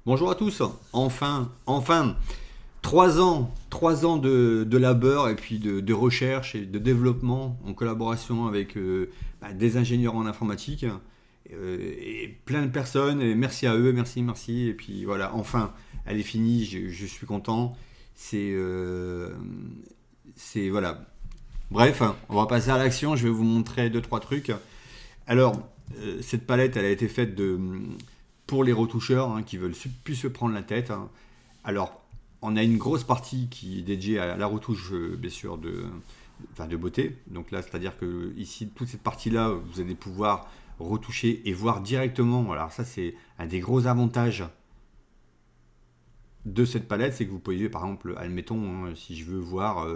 Bonjour à tous. Enfin, 3 ans de labeur et puis de recherche et de développement en collaboration avec des ingénieurs en informatique et plein de personnes. Et merci à eux, merci. Et puis voilà, enfin, elle est finie. Je suis content. C'est, euh, voilà. Bref, on va passer à l'action. Je vais vous montrer deux trois trucs. Alors, cette palette, elle a été faite pour les retoucheurs qui veulent plus se prendre la tête. Alors, on a une grosse partie qui est dédiée à la retouche, bien sûr, de beauté. Donc là, c'est-à-dire que ici, toute cette partie-là, vous allez pouvoir retoucher et voir directement. Alors ça, c'est un des gros avantages de cette palette, c'est que vous pouvez, par exemple, admettons, si je veux voir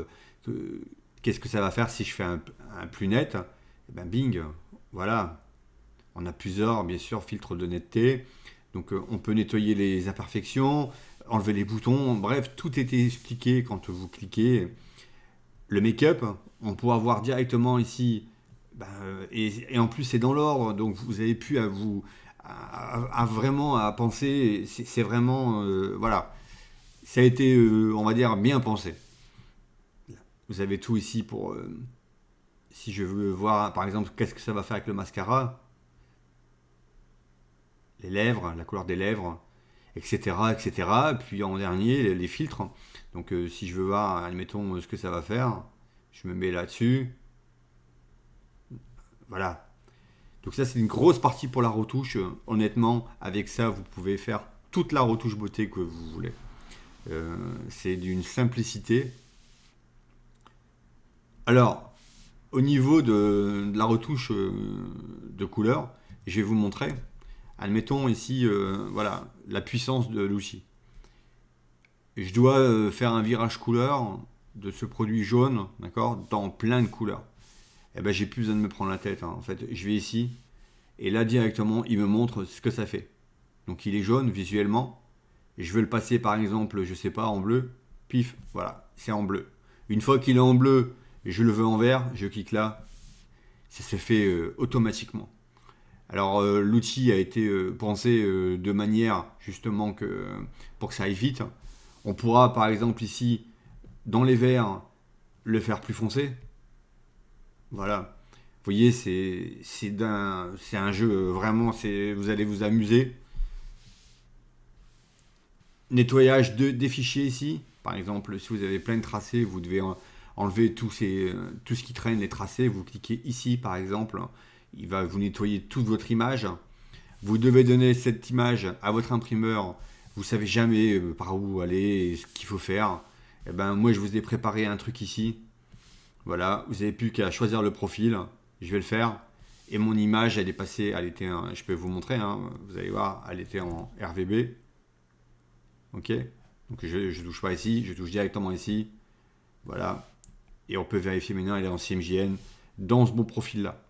qu'est-ce que ça va faire si je fais un plus net, et ben bing, voilà, on a plusieurs, bien sûr, filtres de netteté. Donc on peut nettoyer les imperfections, enlever les boutons, bref, tout était expliqué quand vous cliquez. Le make-up, on pourra voir directement ici, et en plus c'est dans l'ordre, donc vous avez pu vraiment à penser, c'est vraiment, voilà, ça a été, on va dire, bien pensé. Vous avez tout ici pour, si je veux voir par exemple qu'est-ce que ça va faire avec le mascara, les lèvres, la couleur des lèvres, etc. etc. Puis en dernier, les filtres. Donc si je veux voir, admettons, ce que ça va faire, je me mets là-dessus. Voilà. Donc ça, c'est une grosse partie pour la retouche. Honnêtement, avec ça, vous pouvez faire toute la retouche beauté que vous voulez. C'est d'une simplicité. Alors, au niveau de la retouche de couleur, je vais vous montrer. Admettons ici, voilà, la puissance de l'outil. Je dois faire un virage couleur de ce produit jaune, d'accord, dans plein de couleurs. Eh ben, j'ai plus besoin de me prendre la tête. En fait, je vais ici et là directement, il me montre ce que ça fait. Donc, il est jaune visuellement. Et je veux le passer, par exemple, je sais pas, en bleu. Pif, voilà, c'est en bleu. Une fois qu'il est en bleu, je le veux en vert. Je clique là, ça se fait automatiquement. Alors l'outil a été pensé de manière justement pour que ça aille vite. On pourra par exemple ici, dans les verts, le faire plus foncé. Voilà. Vous voyez, c'est un jeu vraiment, vous allez vous amuser. Nettoyage des fichiers ici. Par exemple, si vous avez plein de tracés, vous devez enlever tout ce qui traîne, les tracés. Vous cliquez ici par exemple. Il va vous nettoyer toute votre image. Vous devez donner cette image à votre imprimeur. Vous savez jamais par où aller et ce qu'il faut faire. Et ben moi je vous ai préparé un truc ici. Voilà, vous n'avez plus qu'à choisir le profil. Je vais le faire. Et mon image, elle est passée, je peux vous montrer, vous allez voir, elle était en RVB. Ok. Donc je ne touche pas ici, je touche directement ici. Voilà. Et on peut vérifier maintenant, elle est en CMJN dans ce bon profil là.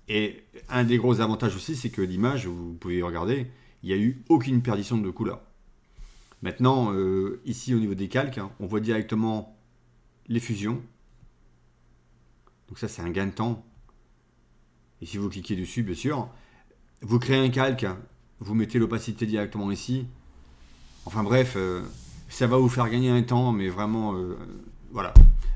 Et un des gros avantages aussi, c'est que l'image, vous pouvez regarder, il n'y a eu aucune perdition de couleur. Maintenant, ici au niveau des calques, on voit directement les fusions. Donc ça, c'est un gain de temps. Et si vous cliquez dessus, bien sûr, vous créez un calque, vous mettez l'opacité directement ici. Enfin bref, ça va vous faire gagner un temps, mais vraiment, voilà.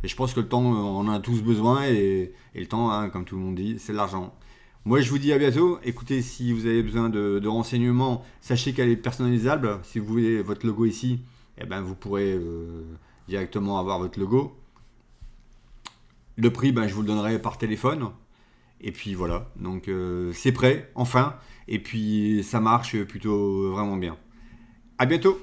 Et je pense que le temps, on en a tous besoin, et le temps, comme tout le monde dit, c'est de l'argent. Moi, je vous dis à bientôt. Écoutez, si vous avez besoin de renseignements, sachez qu'elle est personnalisable. Si vous voulez votre logo ici, eh ben, vous pourrez directement avoir votre logo. Le prix, je vous le donnerai par téléphone. Et puis voilà, donc c'est prêt, enfin. Et puis ça marche plutôt vraiment bien. À bientôt.